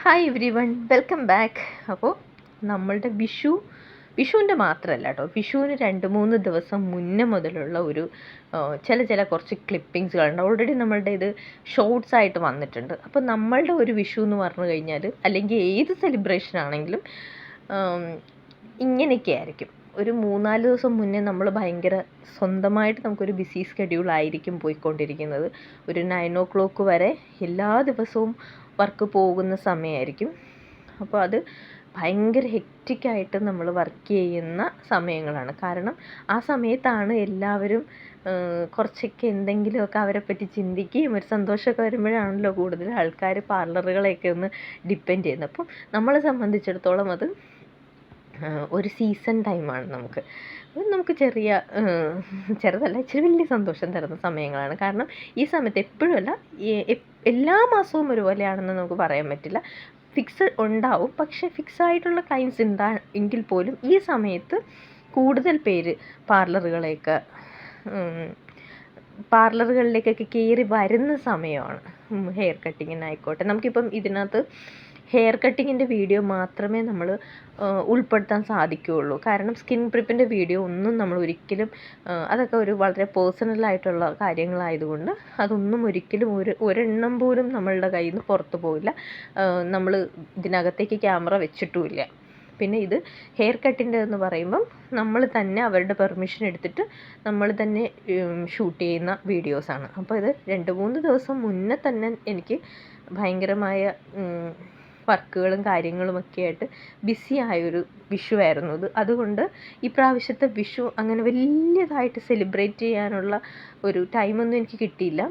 Hi every one, welcome back. അപ്പോൾ നമ്മളുടെ വിഷുവിൻ്റെ മാത്രമല്ല കേട്ടോ, വിഷുവിന് 2-3 ദിവസം മുന്നേ മുതലുള്ള ഒരു ചില കുറച്ച് ക്ലിപ്പിങ്സുകളുണ്ട്. ഓൾറെഡി നമ്മളുടെ ഇത് ഷോർട്സ് ആയിട്ട് വന്നിട്ടുണ്ട്. അപ്പോൾ നമ്മളുടെ ഒരു വിഷു എന്ന് പറഞ്ഞു കഴിഞ്ഞാൽ, അല്ലെങ്കിൽ ഏത് സെലിബ്രേഷൻ ആണെങ്കിലും ഇങ്ങനെയൊക്കെ ആയിരിക്കും. ഒരു 3-4 ദിവസം മുന്നേ നമ്മൾ ഭയങ്കര സ്വന്തമായിട്ട് നമുക്കൊരു ബിസി സ്കെഡ്യൂളായിരിക്കും പോയിക്കൊണ്ടിരിക്കുന്നത്. ഒരു 9 o'clock വരെ എല്ലാ ദിവസവും വർക്ക് പോകുന്ന സമയമായിരിക്കും. അപ്പോൾ അത് ഭയങ്കര ഹെക്റ്റിക്കായിട്ട് നമ്മൾ വർക്ക് ചെയ്യുന്ന സമയങ്ങളാണ്. കാരണം ആ സമയത്താണ് എല്ലാവരും കുറച്ചൊക്കെ എന്തെങ്കിലുമൊക്കെ അവരെ പറ്റി ചിന്തിക്കുകയും ഒരു സന്തോഷമൊക്കെ വരുമ്പോഴാണല്ലോ കൂടുതൽ ആൾക്കാർ പാർലറുകളെയൊക്കെ ഒന്ന് ഡിപ്പെൻഡ് ചെയ്യുന്നത്. അപ്പം നമ്മളെ സംബന്ധിച്ചിടത്തോളം അത് ഒരു സീസൺ ടൈമാണ് നമുക്ക് ചെറുതല്ല, ഇച്ചിരി വലിയ സന്തോഷം തരുന്ന സമയങ്ങളാണ്. കാരണം ഈ സമയത്ത് എപ്പോഴുമല്ല, എല്ലാ മാസവും ഒരുപോലെയാണെന്ന് നമുക്ക് പറയാൻ പറ്റില്ല. ഫിക്സ് ഉണ്ടാവും, പക്ഷേ ഫിക്സ് ആയിട്ടുള്ള ക്ലയൻസ് എങ്കിൽ പോലും ഈ സമയത്ത് കൂടുതൽ പേര് പാർലറുകളിലേക്കൊക്കെ കയറി വരുന്ന സമയമാണ്. ഹെയർ കട്ടിങ്ങിനായിക്കോട്ടെ, നമുക്കിപ്പം ഇതിനകത്ത് ഹെയർ കട്ടിങ്ങിൻ്റെ വീഡിയോ മാത്രമേ നമ്മൾ ഉൾപ്പെടുത്താൻ സാധിക്കുകയുള്ളൂ. കാരണം സ്കിൻ പ്രിപ്പിൻ്റെ വീഡിയോ ഒന്നും നമ്മൾ ഒരിക്കലും, അതൊക്കെ ഒരു വളരെ പേഴ്സണലായിട്ടുള്ള കാര്യങ്ങളായതുകൊണ്ട് അതൊന്നും ഒരിക്കലും ഒരെണ്ണം പോലും നമ്മളുടെ കയ്യിൽ നിന്ന് പുറത്തു പോവില്ല. നമ്മൾ ഇതിനകത്തേക്ക് ക്യാമറ വെച്ചിട്ടുമില്ല. പിന്നെ ഇത് ഹെയർ കട്ടിൻ്റെ എന്ന് പറയുമ്പം നമ്മൾ തന്നെ അവരുടെ പെർമിഷൻ എടുത്തിട്ട് നമ്മൾ തന്നെ ഷൂട്ട് ചെയ്യുന്ന വീഡിയോസാണ്. അപ്പോൾ ഇത് 2-3 ദിവസം മുന്നേ തന്നെ എനിക്ക് ഭയങ്കരമായ വർക്കുകളും കാര്യങ്ങളുമൊക്കെ ആയിട്ട് ബിസി ആയൊരു വിഷു ആയിരുന്നു ഇത്. അതുകൊണ്ട് ഈ പ്രാവശ്യത്തെ വിഷു അങ്ങനെ വലിയതായിട്ട് സെലിബ്രേറ്റ് ചെയ്യാനുള്ള ഒരു ടൈമൊന്നും എനിക്ക് കിട്ടിയില്ല.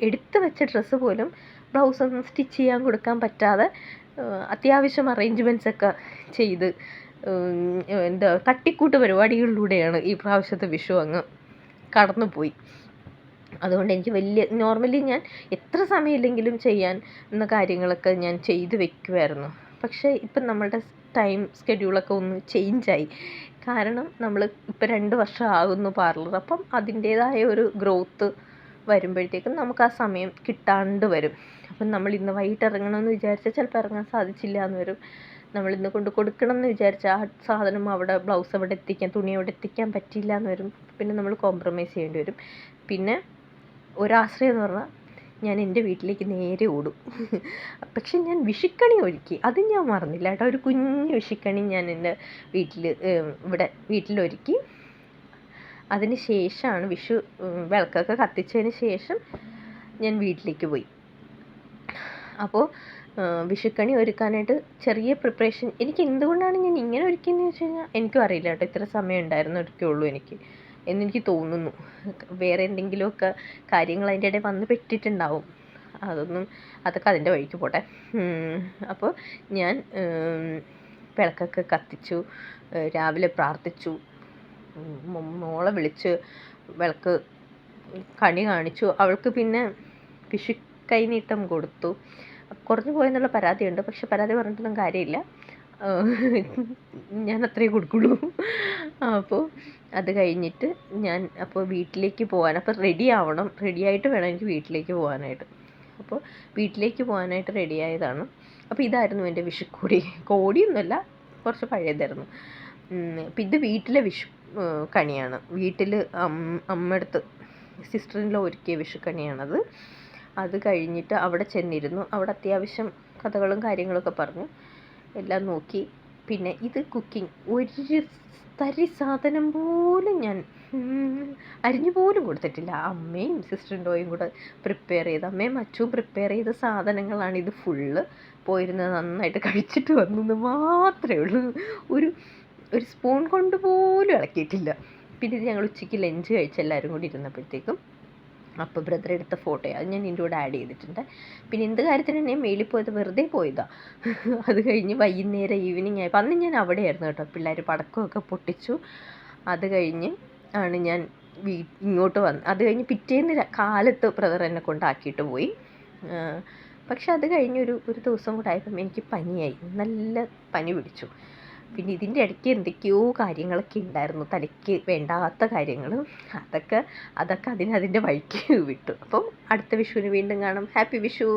എടുത്തു വെച്ച ഡ്രസ്സ് പോലും ബ്ലൗസൊന്നും സ്റ്റിച്ച് ചെയ്യാൻ കൊടുക്കാൻ പറ്റാതെ അത്യാവശ്യം അറേഞ്ച്മെൻറ്റ്സൊക്കെ ചെയ്ത് തട്ടിക്കൂട്ട് പരിപാടികളിലൂടെയാണ് ഈ പ്രാവശ്യത്തെ വിഷു അങ്ങ് കടന്നുപോയി. അതുകൊണ്ട് എനിക്ക് നോർമലി ഞാൻ എത്ര സമയമില്ലെങ്കിലും ചെയ്യാൻ എന്ന കാര്യങ്ങളൊക്കെ ഞാൻ ചെയ്ത് വെക്കുമായിരുന്നു. പക്ഷേ ഇപ്പം നമ്മളുടെ ടൈം സ്കെഡ്യൂളൊക്കെ ഒന്ന് ചേഞ്ചായി. കാരണം നമ്മൾ ഇപ്പം 2 വർഷം ആകുന്നു പാർലർ. അപ്പം അതിൻ്റേതായ ഒരു ഗ്രോത്ത് വരുമ്പോഴത്തേക്കും നമുക്ക് ആ സമയം കിട്ടാണ്ട് വരും. അപ്പം നമ്മൾ ഇന്ന് വൈകിട്ട് ഇറങ്ങണമെന്ന് വിചാരിച്ചാൽ ചിലപ്പോൾ ഇറങ്ങാൻ സാധിച്ചില്ല എന്ന് വരും. നമ്മളിന്ന് കൊണ്ട് കൊടുക്കണം എന്ന് വിചാരിച്ചാൽ ആ സാധനം ബ്ലൗസ് അവിടെ എത്തിക്കാൻ, തുണി അവിടെ എത്തിക്കാൻ പറ്റില്ല എന്ന് വരും. പിന്നെ നമ്മൾ കോംപ്രമൈസ് ചെയ്യേണ്ടി വരും. പിന്നെ ഒരാശ്രയം എന്ന് പറഞ്ഞാൽ ഞാൻ എൻ്റെ വീട്ടിലേക്ക് നേരെ ഓടും. പക്ഷെ ഞാൻ വിഷുക്കണി ഒരുക്കി, അത് ഞാൻ മറന്നില്ല കേട്ടോ. ഒരു കുഞ്ഞു വിഷുക്കണി ഞാൻ എൻ്റെ വീട്ടിലൊരുക്കി. അതിന് ശേഷമാണ് വിളക്കൊക്കെ കത്തിച്ചതിന് ശേഷം ഞാൻ വീട്ടിലേക്ക് പോയി. അപ്പോൾ വിഷുക്കണി ഒരുക്കാനായിട്ട് ചെറിയ പ്രിപ്പറേഷൻ എനിക്ക് എന്തുകൊണ്ടാണ് ഞാൻ ഇങ്ങനെ ഒരുക്കിയെന്ന് വെച്ച് കഴിഞ്ഞാൽ എനിക്കും അറിയില്ല കേട്ടോ. ഇത്ര സമയം ഉണ്ടായിരുന്നൊക്കെയുള്ളൂ എന്നെനിക്ക് തോന്നുന്നു. വേറെ എന്തെങ്കിലുമൊക്കെ കാര്യങ്ങൾ അതിൻ്റെ ഇടയിൽ വന്ന് പെട്ടിട്ടുണ്ടാവും. അതൊക്കെ അതിൻ്റെ വഴിക്ക് പോട്ടെ. അപ്പോൾ ഞാൻ വിളക്കൊക്കെ കത്തിച്ചു, രാവിലെ പ്രാർത്ഥിച്ചു, മോളെ വിളിച്ച് വിളക്ക് കണി കാണിച്ചു. അവൾക്ക് പിന്നെ വിഷു കൈനീട്ടം കൊടുത്തു. കുറഞ്ഞു പോയെന്നുള്ള പരാതിയുണ്ട്, പക്ഷെ പരാതി പറഞ്ഞിട്ടൊന്നും കാര്യമില്ല. ഞാൻ അത്രയേ കൊടുക്കുള്ളൂ. അപ്പോൾ അത് കഴിഞ്ഞിട്ട് ഞാൻ വീട്ടിലേക്ക് പോകാൻ റെഡിയായിട്ട് വേണം എനിക്ക് വീട്ടിലേക്ക് പോകാനായിട്ട്. അപ്പോൾ വീട്ടിലേക്ക് പോകാനായിട്ട് റെഡിയായതാണ്. അപ്പോൾ ഇതായിരുന്നു എൻ്റെ കോടിയൊന്നുമല്ല, കുറച്ച് പഴയതായിരുന്നു. അപ്പോൾ ഇത് വീട്ടിലെ വിഷു കണിയാണ്. വീട്ടിൽ അമ്മയടുത്ത് സിസ്റ്ററിൻ്റെ ഒരുക്കിയ വിഷുക്കണിയാണത്. അത് കഴിഞ്ഞിട്ട് അവിടെ ചെന്നിരുന്നു. അവിടെ അത്യാവശ്യം കഥകളും കാര്യങ്ങളൊക്കെ പറഞ്ഞു, എല്ലാം നോക്കി. പിന്നെ ഇത് കുക്കിംഗ്, ഒരു തരി സാധനം പോലും ഞാൻ അരിഞ്ഞു പോലും കൊടുത്തിട്ടില്ല. അമ്മയും സിസ്റ്ററിൻ്റെയും കൂടെ അമ്മയും അച്ഛനും പ്രിപ്പയർ ചെയ്ത സാധനങ്ങളാണ്. ഇത് ഫുള്ള് പോയിരുന്നത് നന്നായിട്ട് കഴിച്ചിട്ട് വന്നു എന്ന് മാത്രമേ ഉള്ളൂ. ഒരു സ്പൂൺ കൊണ്ട് പോലും ഇളക്കിയിട്ടില്ല. പിന്നെ ഇത് ഞങ്ങൾ ഉച്ചയ്ക്ക് ലഞ്ച് കഴിച്ചെല്ലാവരും കൂടി ഇരുന്നപ്പോഴത്തേക്കും അപ്പോൾ ബ്രദർ എടുത്ത ഫോട്ടോ അത് ഞാൻ ഇതിൻ്റെ കൂടെ ആഡ് ചെയ്തിട്ടുണ്ട്. പിന്നെ എന്ത് കാര്യത്തിന് ഞാൻ മേളിൽ പോയത് വെറുതെ പോയതാണ്. അത് കഴിഞ്ഞ് വൈകുന്നേരം ഈവനിങ് ആയപ്പോൾ അന്ന് ഞാൻ അവിടെയായിരുന്നു കേട്ടോ. പിള്ളേർ പടക്കമൊക്കെ പൊട്ടിച്ചു. അത് കഴിഞ്ഞ് ആണ് ഞാൻ ഇങ്ങോട്ട് വന്നത്. അത് കഴിഞ്ഞ് പിറ്റേന്ന് കാലത്ത് ബ്രദർ എന്നെ കൊണ്ടാക്കിയിട്ട് പോയി. പക്ഷെ അത് കഴിഞ്ഞ് ഒരു ദിവസം കൂടെ ആയപ്പം എനിക്ക് പനിയായി, നല്ല പനി പിടിച്ചു. പിന്നെ ഇതിൻ്റെ ഇടയ്ക്ക് എന്തൊക്കെയോ കാര്യങ്ങളൊക്കെ ഉണ്ടായിരുന്നു, തലയ്ക്ക് വേണ്ടാത്ത കാര്യങ്ങൾ. അതൊക്കെ അതിൻ്റെ വഴിക്ക് വിട്ടു. അപ്പം അടുത്ത വിഷുവിന് വീണ്ടും കാണാം. ഹാപ്പി വിഷു.